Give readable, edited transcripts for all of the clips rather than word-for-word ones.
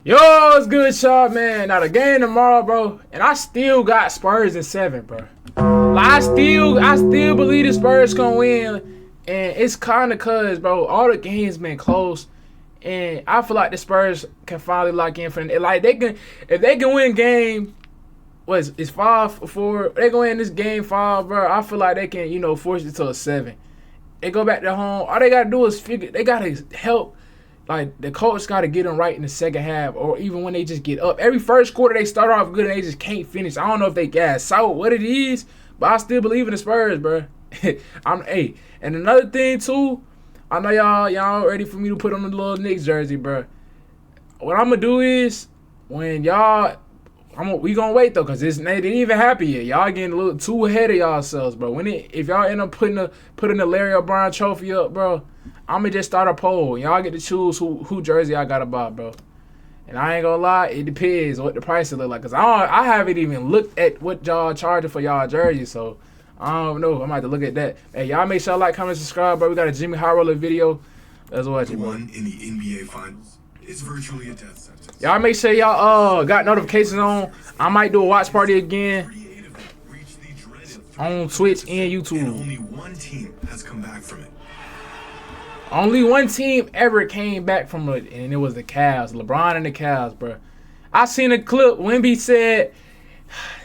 Yo, it's good shot, man. Now the game tomorrow, bro, and I still got Spurs in 7, bro. Like I still believe the Spurs gonna win, and it's kind of cause, bro, all the games been close, and I feel like the Spurs can finally lock in for like they can if they can win game. It's 5-4. They go in this game 5, bro. I feel like they can, force it to a 7. They go back to home. All they gotta do is figure. They gotta help. Like, the coach got to get them right in the second half, or even when they just get up. Every first quarter, they start off good and they just can't finish. I don't know if they gas out what it is, but I still believe in the Spurs, bro. And another thing, too, I know y'all ready for me to put on the little Knicks jersey, bro. What I'm going to do is, when we going to wait, though, because they didn't even happen yet. Y'all getting a little too ahead of yourselves, bro. If y'all end up putting the Larry O'Brien trophy up, bro, I'm going to just start a poll. Y'all get to choose who jersey I got to buy, bro. And I ain't going to lie, it depends what the price look like. Because I haven't even looked at what y'all charging for y'all jersey. So, I don't know. I'm going to have to look at that. Hey, y'all make sure like, comment, subscribe, bro. We got a Jimmy High Roller video. Let's watch it, bro. One in the NBA Finals is virtually a death sentence. Y'all make sure y'all got notifications on. I might do a watch party again on Twitch and YouTube. And only one team has come back from it. Only one team ever came back from it, and it was the Cavs. LeBron and the Cavs, bro. I seen a clip. Wemby said,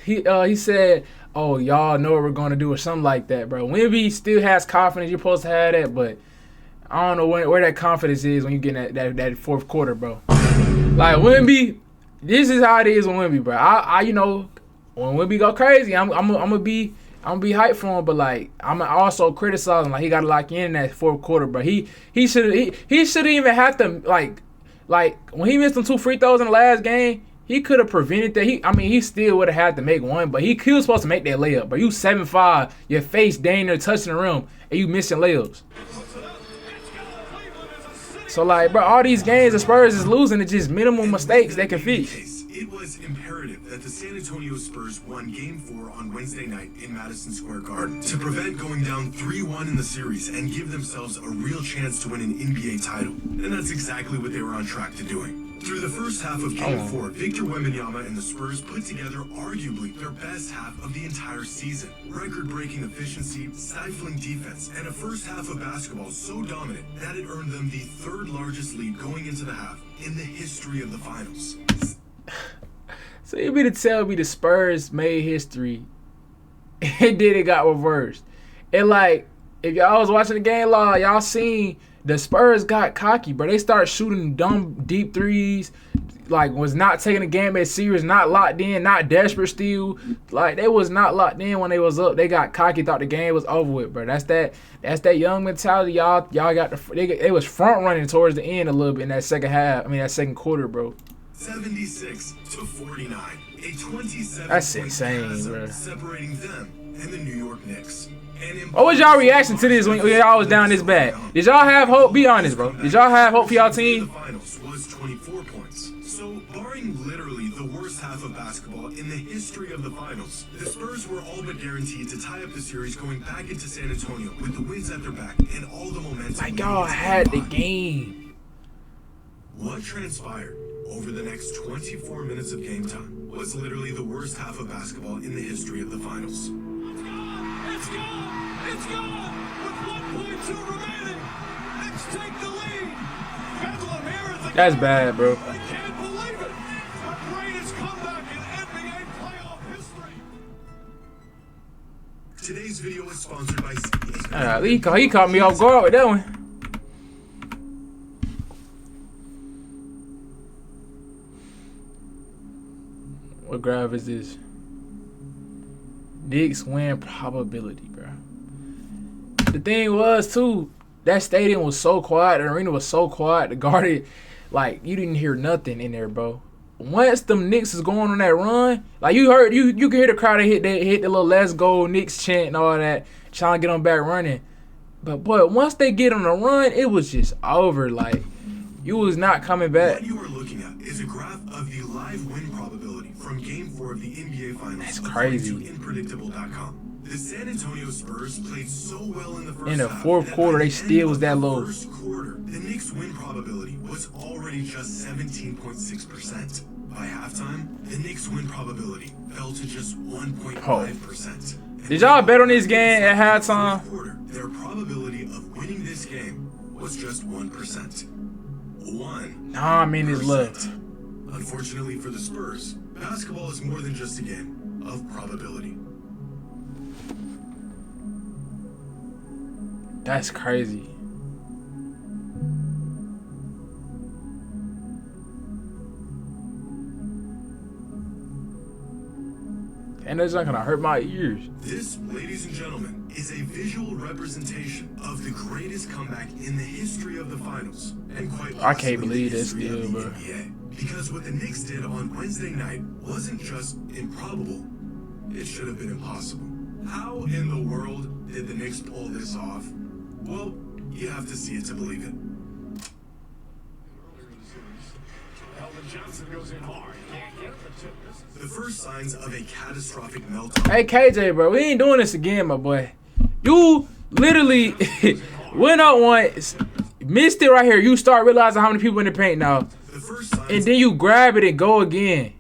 he said, "Oh, y'all know what we're gonna do," or something like that, bro. Wemby still has confidence. You're supposed to have that, but I don't know where that confidence is when you get that fourth quarter, bro. Like Wemby, this is how it is with Wemby, bro. I when Wemby go crazy, I'm gonna be hyped for him, but like I'm also criticizing like he got to lock in that fourth quarter, bro. He shouldn't even have to like when he missed them 2 free throws in the last game. He could have prevented that. He still would have had to make one, but he was supposed to make that layup. But you 7'5", your face dang near touching the rim, and you missing layups. So like, bro, all these games the Spurs is losing to just minimal mistakes they can fix. It was imperative that the San Antonio Spurs won Game 4 on Wednesday night in Madison Square Garden to prevent going down 3-1 in the series and give themselves a real chance to win an NBA title. And that's exactly what they were on track to doing. Through the first half of Game 4, Victor Wembanyama and the Spurs put together arguably their best half of the entire season. Record-breaking efficiency, stifling defense, and a first half of basketball so dominant that it earned them the third largest lead going into the half in the history of the finals. So you mean to tell me the Spurs made history and then it got reversed? And like, if y'all was watching the game live, y'all seen the Spurs got cocky, bro. They started shooting dumb deep threes, like was not taking the game as serious, not locked in, not desperate still. Like they was not locked in when they was up. They got cocky, thought the game was over with, bro. That's that young mentality. Y'all got they was front running towards the end a little bit in that second half. That second quarter, bro. 76-49, a 27 That's insane, bro. Separating them and the New York Knicks. What was y'all reaction to this when y'all was down this bad? Did y'all have hope? Be honest, bro. Did y'all have hope for y'all team? The finals was 24 points. So, barring literally the worst half of basketball in the history of the finals, the Spurs were all but guaranteed to tie up the series going back into San Antonio with the wins at their back and all the momentum. Like y'all had the game. What transpired over the next 24 minutes of game time was literally the worst half of basketball in the history of the finals. It's gone! It's gone! With 1.2 remaining! Knicks take the lead! Bedlam here at the That's bad, bro. I can't believe it! The greatest comeback in NBA playoff history! Today's video is sponsored by He caught me off guard with that one. What graph is this? Knicks win probability, bro. The thing was too, that stadium was so quiet, the arena was so quiet, the Garden, like you didn't hear nothing in there, bro. Once them Knicks is going on that run, like you can hear the crowd hit the little "Let's Go Knicks" chant and all that, trying to get them back running. But once they get on the run, it was just over. Like you was not coming back. What you are looking at is a graph of the live win probability from Game 4 of the NBA Finals. That's crazy. According to Improbable.com. The San Antonio Spurs played so well in the first In the half fourth that quarter, by they the still end was of that the low. First quarter, the Knicks' win probability was already just 17.6%. By halftime, the Knicks' win probability fell to just 1.5%. Did y'all bet on this game at halftime? Quarter, their probability of winning this game was just 1%. 1%. Nah, I mean, it's love. Unfortunately for the Spurs, basketball is more than just a game of probability. That's crazy. And that's not gonna hurt my ears. This, ladies and gentlemen, is a visual representation of the greatest comeback in the history of the finals. And quite I can't possibly believe the this history of still, the bro. NBA. Because what the Knicks did on Wednesday night wasn't just improbable, it should have been impossible. How in the world did the Knicks pull this off? Well, you have to see it to believe it. The first signs of a catastrophic meltdown. Hey, KJ, bro, we ain't doing this again, my boy. You literally went up once, missed it right here. You start realizing how many people in the paint now. The first signs And then you grab it and go again.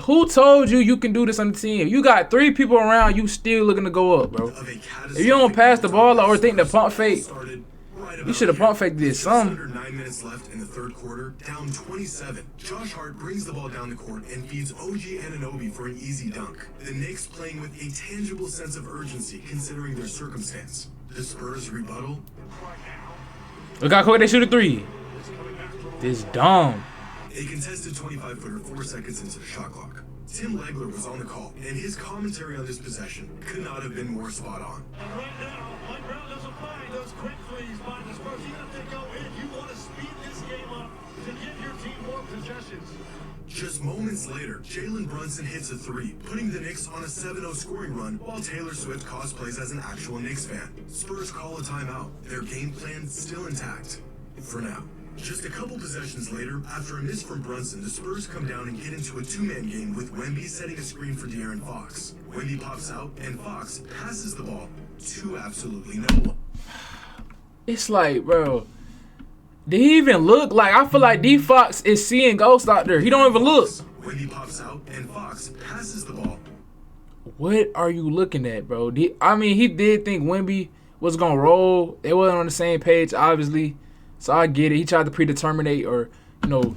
Who told you you can do this on the team? You got 3 people around, you still looking to go up, bro. of a If you don't pass the ball or think the pump fake, started right you about should have here. pump faked this Just under something. 9 minutes left in the third quarter, down 27. Josh Hart brings the ball down the court and feeds OG Anunoby for an easy dunk. The Knicks playing with a tangible sense of urgency considering their circumstance. The Spurs rebuttal. Look how quick they shoot a 3. This dumb. A contested 25-footer 4 seconds into the shot clock. Tim Legler was on the call, and his commentary on this possession could not have been more spot on. And right now, Mike Brown doesn't mind those quick threes by the Spurs. Even if they go in, you want to speed this game up to give your team more possessions. Just moments later, Jalen Brunson hits a 3, putting the Knicks on a 7-0 scoring run while Taylor Swift cosplays as an actual Knicks fan. Spurs call a timeout, their game plan still intact. For now. Just a couple possessions later, after a miss from Brunson, the Spurs come down and get into a 2-man game with Wemby setting a screen for De'Aaron Fox. Wemby pops out, and Fox passes the ball to absolutely no one. It's like, bro, did he even look? Like, I feel like D Fox is seeing ghosts out there. He don't even look. Wemby pops out, and Fox passes the ball. What are you looking at, bro? I mean, he did think Wemby was going to roll. They wasn't on the same page, obviously. So I get it. He tried to predeterminate or, you know,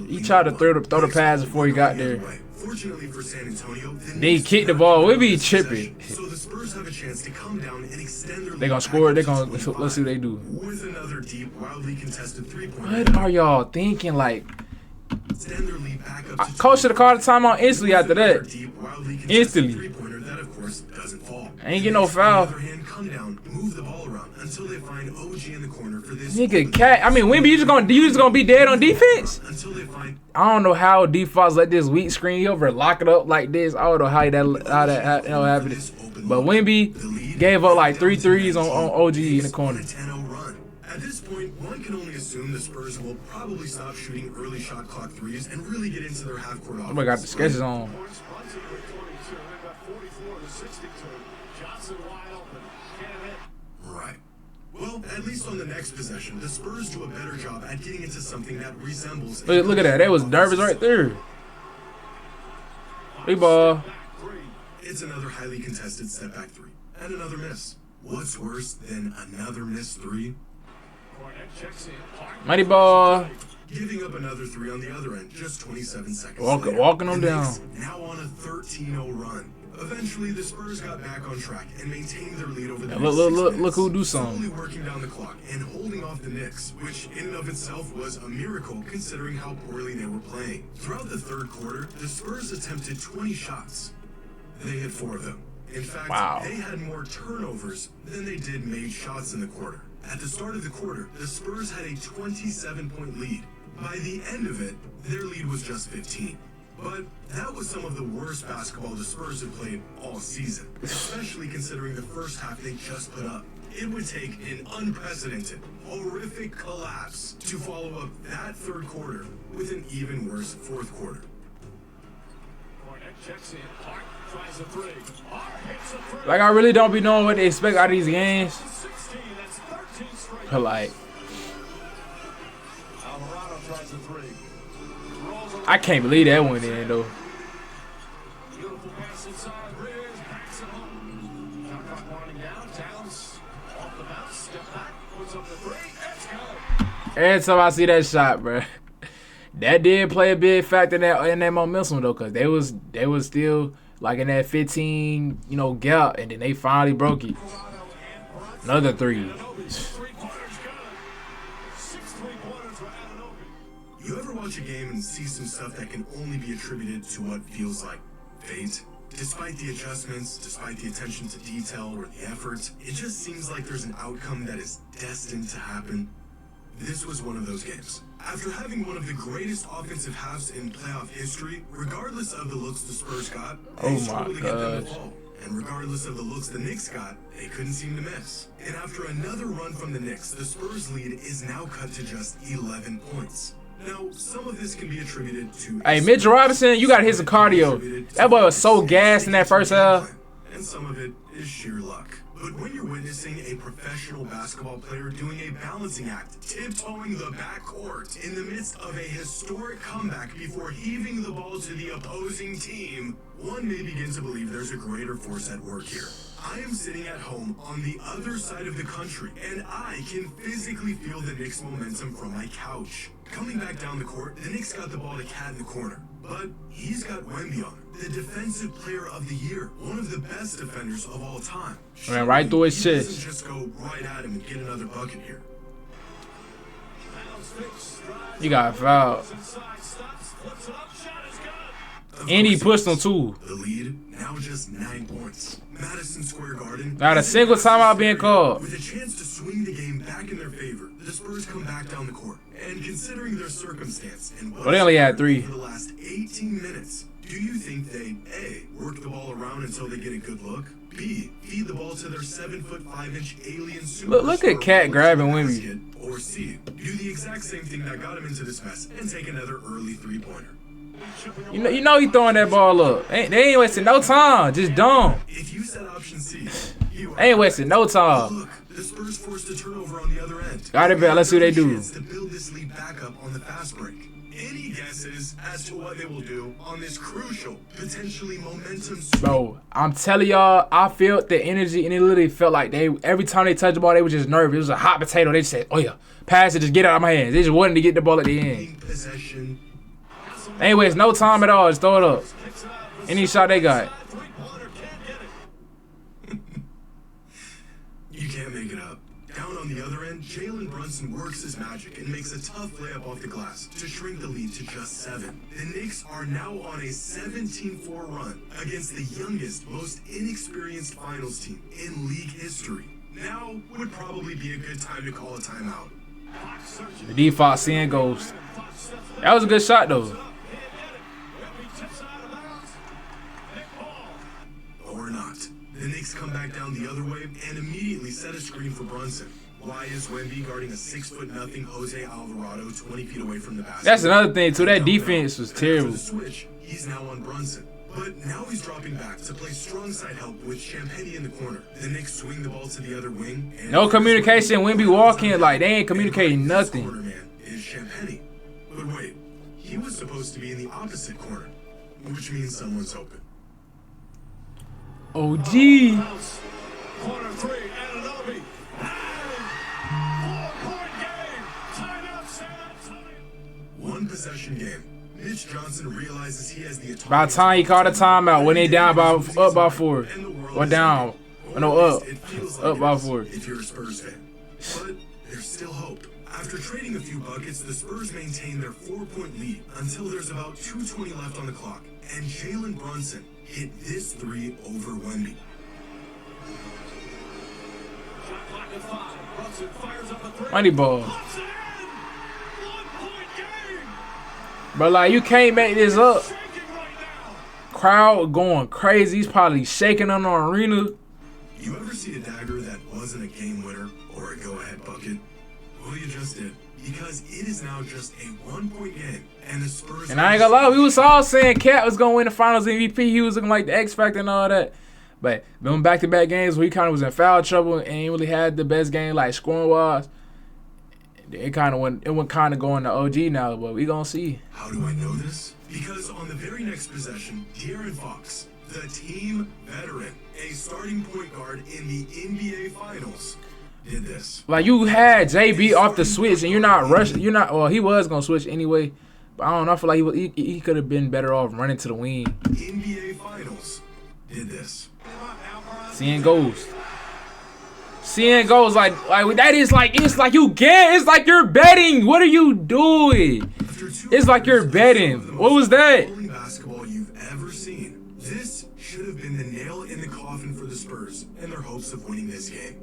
he tried to throw the pass before he got there. Fortunately for San Antonio, Then he kicked the ball. We be tripping. So the Spurs have a chance to come down and extend their They gonna score. They gonna let's see what they do. with another deep, wildly contested three-pointer. What are y'all thinking? Like, Extend their lead back up to coach should have called the timeout instantly after another that. deep, wildly contested Instantly. three-pointer that, of course, doesn't fall. Ain't get no On foul. the other hand, come down, move the ball around until they find OG in the corner for this. Nigga, cat. I mean, Wemby, you just gonna be dead on defense? Until they find I don't know how D Fox let this weak screen over lock it up like this. I don't know how that happened. But Wemby gave up like 3 threes on OG in the corner. on a 10-0 run. At this point, one can only assume the Spurs will probably stop shooting early shot clock threes and really get into their half-court offense. Somebody got the sketches on. Points, Brunson with 22. They've got 44 to 62. Johnson wide open. Can't hit. Right. Well, at least on the next possession, the Spurs do a better job at getting into something that resembles. Look at that. That was nervous right there. Big ball. It's another highly contested step back three. And another miss. What's worse than another missed three? Cornet checks in. Hart Mighty ball. Giving up another three on the other end just 27 seconds Walking later. them The down. Knicks now on a 13-0 run. Eventually, the Spurs got back on track and maintained their lead over the Yeah, next look 6 minutes, who do something. slowly working down the clock and holding off the Knicks, which in and of itself was a miracle considering how poorly they were playing. Throughout the third quarter, the Spurs attempted 20 shots. They hit 4 of them. In fact, Wow. they had more turnovers than they did made shots in the quarter. At the start of the quarter, the Spurs had a 27-point lead. By the end of it, their lead was just 15. But that was some of the worst basketball the Spurs have played all season, especially considering the first half they just put up. It would take an unprecedented, horrific collapse to follow up that third quarter with an even worse fourth quarter. Cornet checks in. Hart Tries a three. Hits a three. Like, I really don't be knowing what they expect out of these games. 16. That's 13 straight. But, like, Alvarado tries a three. Rolls around. I can't believe that went in, though. Beautiful pass inside. Riggs backs it home. Shot clock winding down. Towns off the bounce. Step back. Puts up the three. Let's go. Every time I see that shot, bro, that did play a big factor in that momentum, though, because they was still, like, in that 15, gap, and then they finally broke it. Another three. Three-pointers good. 6 3-pointers for Anunoby. You ever watch a game and see some stuff that can only be attributed to what feels like fate? Despite the adjustments, despite the attention to detail or the effort, it just seems like there's an outcome that is destined to happen. This was one of those games. After having one of the greatest offensive halves in playoff history, regardless of the looks the Spurs got, they struggled to get them the ball. And regardless of the looks the Knicks got, they couldn't seem to miss. And after another run from the Knicks, the Spurs lead is now cut to just 11 points. Now, some of this can be attributed to... Hey, Mitch Robinson, you got to hit some cardio. That boy was so gassed in that first half. And some of it is sheer luck. But when you're witnessing a professional basketball player doing a balancing act, tiptoeing the backcourt in the midst of a historic comeback before heaving the ball to the opposing team, one may begin to believe there's a greater force at work here. I am sitting at home on the other side of the country, and I can physically feel the Knicks' momentum from my couch. Coming back down the court, the Knicks got the ball to Cat in the corner. But he's got Wemby on him, the defensive player of the year, one of the best defenders of all time. Ran right through his He chest. doesn't just go right at him and get another bucket here. You got fouled. Inside, stops, flips it up, shot is good. And he pushed him, too. The lead, now just 9 points. Madison Square Garden. Not a single timeout being called. With a chance to swing the game back in their favor, the Spurs come back down the court. And considering their circumstance and what Well, they only had 3. for the last 18 minutes, do you think they A, work the ball around until they get a good look? B, feed the ball to their 7'5" alien superstar? Look at Cat grabbing Wemby. basket? Or C, do the exact same thing that got him into this mess and take another early three-pointer? You know he throwing that ball up. They ain't wasting no time. Just dumb. If you said option C, you They ain't wasting no time. look, the Spurs forced a turnover on the other end. Got it, bet. Let's see what they do. Chance to build this lead back up on the fast break. Any guesses as to what they will do on this crucial, potentially momentum swing? Bro, I'm telling y'all, I felt the energy, and it literally felt like every time they touched the ball, they were just nervous. It was a hot potato. They just said, oh yeah, pass it, just get it out of my hands. They just wanted to get the ball at the end. Possession. They ain't waste no time at all. Just throw it up. Any shot they got. Three-pointer can't get it. You can't make it up. Down on the other end, Jalen Brunson works his magic and makes a tough layup off the glass to shrink the lead to just 7. The Knicks are now on a 17-4 run against the youngest, most inexperienced finals team in league history. Now would probably be a good time to call a timeout. The default seeing ghost. That was a good shot, though. Or not. The Knicks come back down the other way and immediately set a screen for Brunson. Why is Wemby guarding a 6'0" Jose Alvarado 20 feet away from the basket? That's another thing, too. That defense was And after terrible. the switch, he's now on Brunson. But now he's dropping back to play strong side help with Champagne in the corner. The Knicks swing the ball to the other wing. And No communication. Wemby walking like they ain't communicating This nothing. corner man is Champagne. But wait, he was supposed to be in the opposite corner, which means someone's open. OG. Corner three, Anunoby. Four-point game. Timeout, San Antonio. One possession game. Mitch Johnson realizes he has the autonomy. By the time he called a timeout, when they down by up by 4, or down, no up, It feels up like by it is 4. if you're a Spurs fan. But there's still hope. After trading a few buckets, the Spurs maintain their 4-point lead until there's about 2:20 left on the clock, and Jalen Brunson hit this three over Wemby. Shot clock at 5. Brunson fires up a three. Money ball. Puts it in. 1-point game. But like you can't make this up. Shaking right now. Crowd going crazy. He's probably shaking on the arena. You ever see a dagger that wasn't a game winner or a go-ahead bucket? Well, you just did. because it is now just a 1-point game, and the Spurs. And I ain't gonna lie, we was all saying Cat was gonna win the Finals MVP. He was looking like the X Factor and all that. But them back-to-back games where he kind of was in foul trouble and he really had the best game like scoring wise. It went kind of going to OG now, but we gonna see. How do I know this? Because on the very next possession, De'Aaron Fox, the team veteran, a starting point guard in the NBA Finals, did this. Like you had JB off the switch and you're not rushing. Well, he was gonna switch anyway, but I don't know. I feel like he could have been better off running to the wing. NBA Finals did this. Seeing goals like that is like it's like you're betting. What are you doing? It's like you're betting. What was that? Only basketball you've ever seen. This should have been the nail in the coffin for the Spurs and their hopes of winning this game.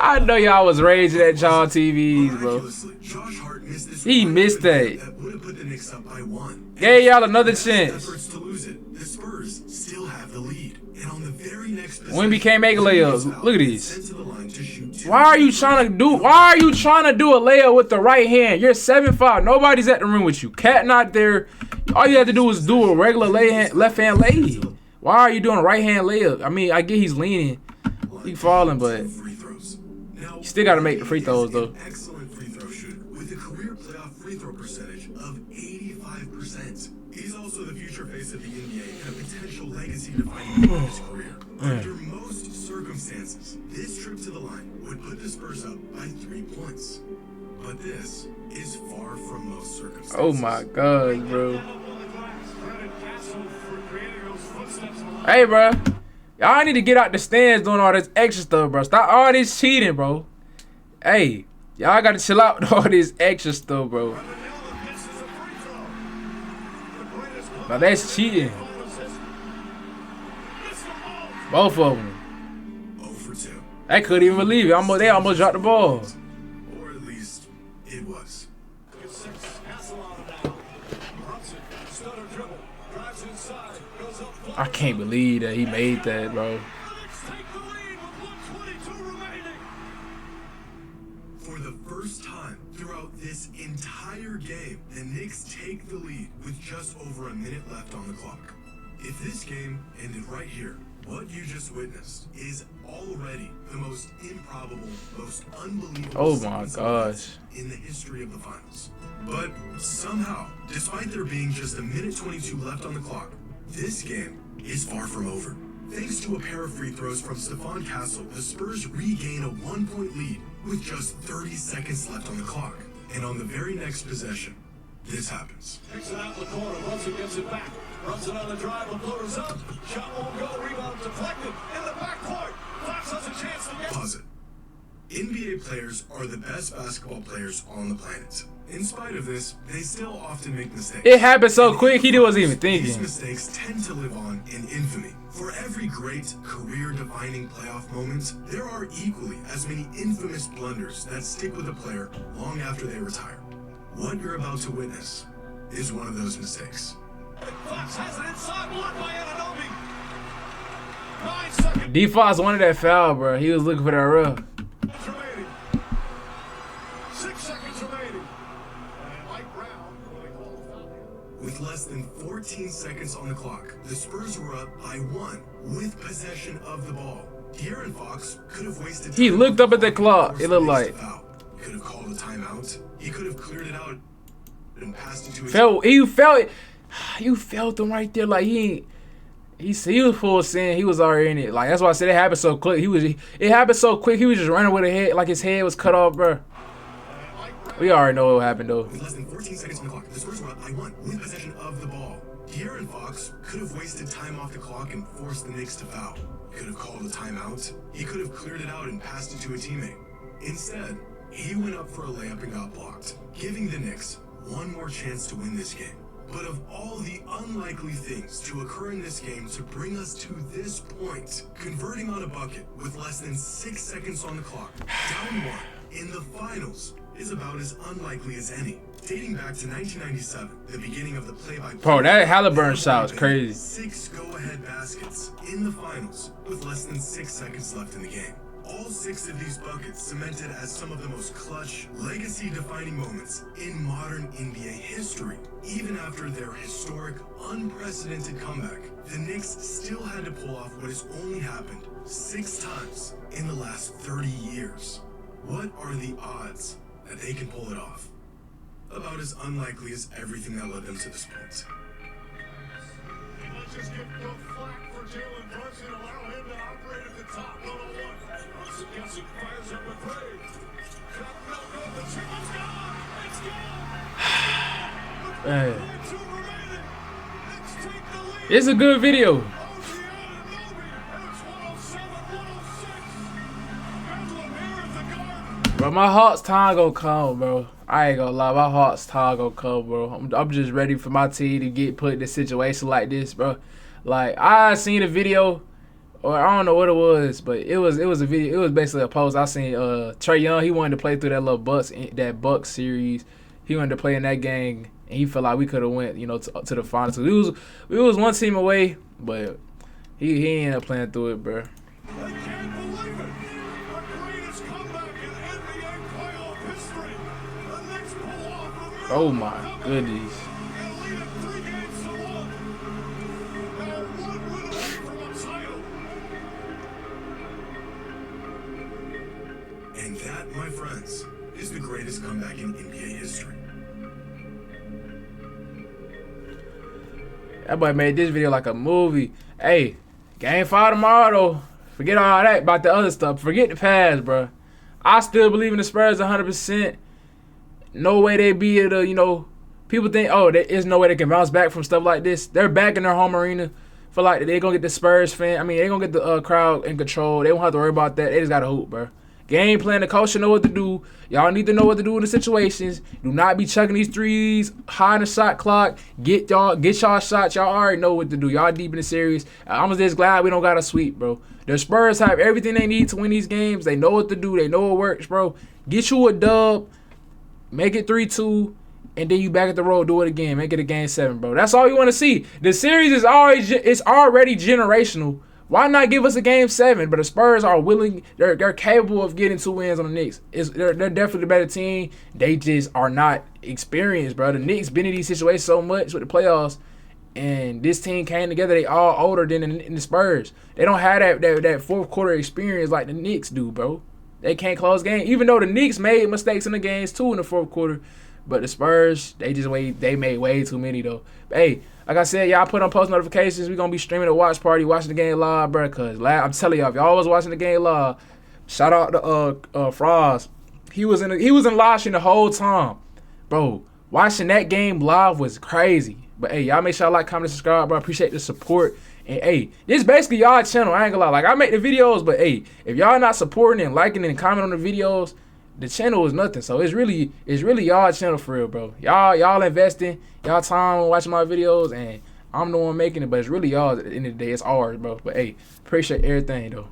I know y'all was raging at y'all TVs, bro. Josh Hart missed this. He missed that. That would have put the Knicks up by 1. Gave y'all another chance. Efforts to lose it. The Spurs still have the lead, and on the very next Wemby can't make layups. Look at these. sent to the line to shoot 2. Why are you trying to do a layup with the right hand? You're 7'5". Nobody's at the rim with you. Cat not there. All you have to do is do a regular left hand lay. Why are you doing a right hand layup? I mean, I get he's leaning. He falling, but Free throws. Now, you still got to make the free throws, though. Excellent free throw shooter with a career playoff free throw percentage of 85%. He's also the future face of the NBA and a potential legacy defining part of his career. Under most circumstances, this trip to the line would put the Spurs up by 3 points. But this is far from most circumstances. Oh my God, bro. Hey, bro. Y'all need to get out the stands doing all this extra stuff, bro. Stop all this cheating, bro. Hey, y'all got to chill out with all this extra stuff, bro. Now that's cheating. Both of them. 0 for 2. I couldn't even believe it. They almost dropped the ball. Or at least it was. I can't believe that he made that, bro. For the first time throughout this entire game, the Knicks take the lead with just over a minute left on the clock. If this game ended right here, what you just witnessed is already the most improbable, most unbelievable Oh my sequence of gosh. events in the history of the finals. But somehow, despite there being just a minute 22 left on the clock, this game is far from over. Thanks to a pair of free throws from Stephon Castle, the Spurs regain a 1-point lead with just 30 seconds left on the clock. And on the very next possession, this happens. Kicks it out in the corner, runs it, gets it back. Runs it on the drive, and floaters up. Shot won't go, rebound deflected. In the backcourt, Fox has a chance to get. Pause it. NBA players are the best basketball players on the planet. In spite of this, they still often make mistakes. It happened so quick, he wasn't even These thinking. mistakes tend to live on in infamy. For every great career-defining playoff moment, there are equally as many infamous blunders that stick with a player long after they retire. What you're about to witness is one of those mistakes. Fox has it inside, blocked by Anunoby. 9 seconds D-Fox wanted that foul, bro. He was looking for that ref. remaining. 6 seconds remaining. And Mike Brown going to call the foul. With less than 14 seconds on the clock, the Spurs were up by 1 with possession of the ball. De'Aaron Fox could have wasted He time looked up at the clock. forced It looked the Knicks like to foul. He could have called a timeout. He could have cleared it out and passed it to his you felt him right there. Like he was full sin. He was already in it. Like that's why I said it happened so quick. It happened so quick. He was just running with a head, like his head was cut off, bro. We already know what happened though. With less than 14 seconds on the clock, the Spurs were up by 1 with possession of the ball. De'Aaron Fox could have wasted time off the clock and forced the Knicks to foul. He could have called a timeout. He could have cleared it out and passed it to a teammate. Instead, he went up for a layup and got blocked, giving the Knicks one more chance to win this game. But of all the unlikely things to occur in this game to bring us to this point, converting on a bucket with less than 6 seconds on the clock, down 1 in the finals, is about as unlikely as any. Dating back to 1997, the beginning of the play-by-play. Bro, that Halliburton shot was crazy. 6 go-ahead baskets in the finals with less than 6 seconds left in the game. All 6 of these buckets cemented as some of the most clutch, legacy-defining moments in modern NBA history. Even after their historic, unprecedented comeback, the Knicks still had to pull off what has only happened 6 times in the last 30 years. What are the odds that they can pull it off? About as unlikely as everything that led them to this point. Let's just give no flack for Jalen Brunson and allow him to operate at the top 101. Gelsey fires up with three. No, the shot is gone. It's gone. Man, 2 remaining. Knicks take the lead. it's a good video. Ocean Anunoby, and it's 107-106. Bedlam here at the Garden. Bro, my Hawks time gonna come, bro. I ain't gonna lie, my Hawks time gonna come, bro. I'm just ready for my team to get put in a situation like this, bro. Like, I seen a video, or I don't know what it was, but it was a video. It was basically a post. I seen Trae Young. He wanted to play through that little Bucks series. He wanted to play in that game, and he felt like we could have went, to the finals. So we was one team away, but he ended up playing through it, bro. They can't believe it. The greatest comeback in NBA playoff history. The Knicks pull off a miracle Oh my comeback goodness. and lead it 3 games to 1. They're 1 win away from a title. And that, my friends, is the greatest comeback in NBA history. That boy made this video like a movie. Hey, game 5 tomorrow, though. Forget all that about the other stuff. Forget the past, bro. I still believe in the Spurs 100%. No way they be able to, people think, oh, there is no way they can bounce back from stuff like this. They're back in their home arena. Feel like they're going to get the Spurs fan. I mean, they're going to get the crowd in control. They won't have to worry about that. They just got to hoop, bro. Game plan, the coach should know what to do. Y'all need to know what to do in the situations. Do not be chucking these threes high in the shot clock. Get y'all shots. Y'all already know what to do. Y'all deep in the series. I'm just glad we don't got a sweep, bro. The Spurs have everything they need to win these games. They know what to do. They know what works, bro. Get you a dub. Make it 3-2. And then you back at the road, do it again. Make it a game 7, bro. That's all you want to see. The series is already generational. Why not give us a game 7? But the Spurs are willing. They're capable of getting 2 wins on the Knicks. They're definitely the better team. They just are not experienced, bro. The Knicks been in these situations so much with the playoffs, and this team came together. They all older than the Spurs. They don't have that fourth quarter experience like the Knicks do, bro. They can't close games. Even though the Knicks made mistakes in the games too in the fourth quarter, but the Spurs, they made way too many though. But hey, like I said, y'all put on post notifications. We're going to be streaming a watch party, watching the game live, bro. Because I'm telling y'all, if y'all was watching the game live, shout out to Frost. He was in live stream the whole time. Bro, watching that game live was crazy. But hey, y'all make sure y'all like, comment, and subscribe, bro. Appreciate the support. And hey, this is basically y'all channel. I ain't gonna lie. Like, I make the videos, but hey, if y'all not supporting and liking and commenting on the videos, the channel is nothing. So it's really y'all channel for real, bro. Y'all investing y'all time watching my videos, and I'm the one making it, but it's really y'all at the end of the day. It's ours, bro. But hey, appreciate everything though.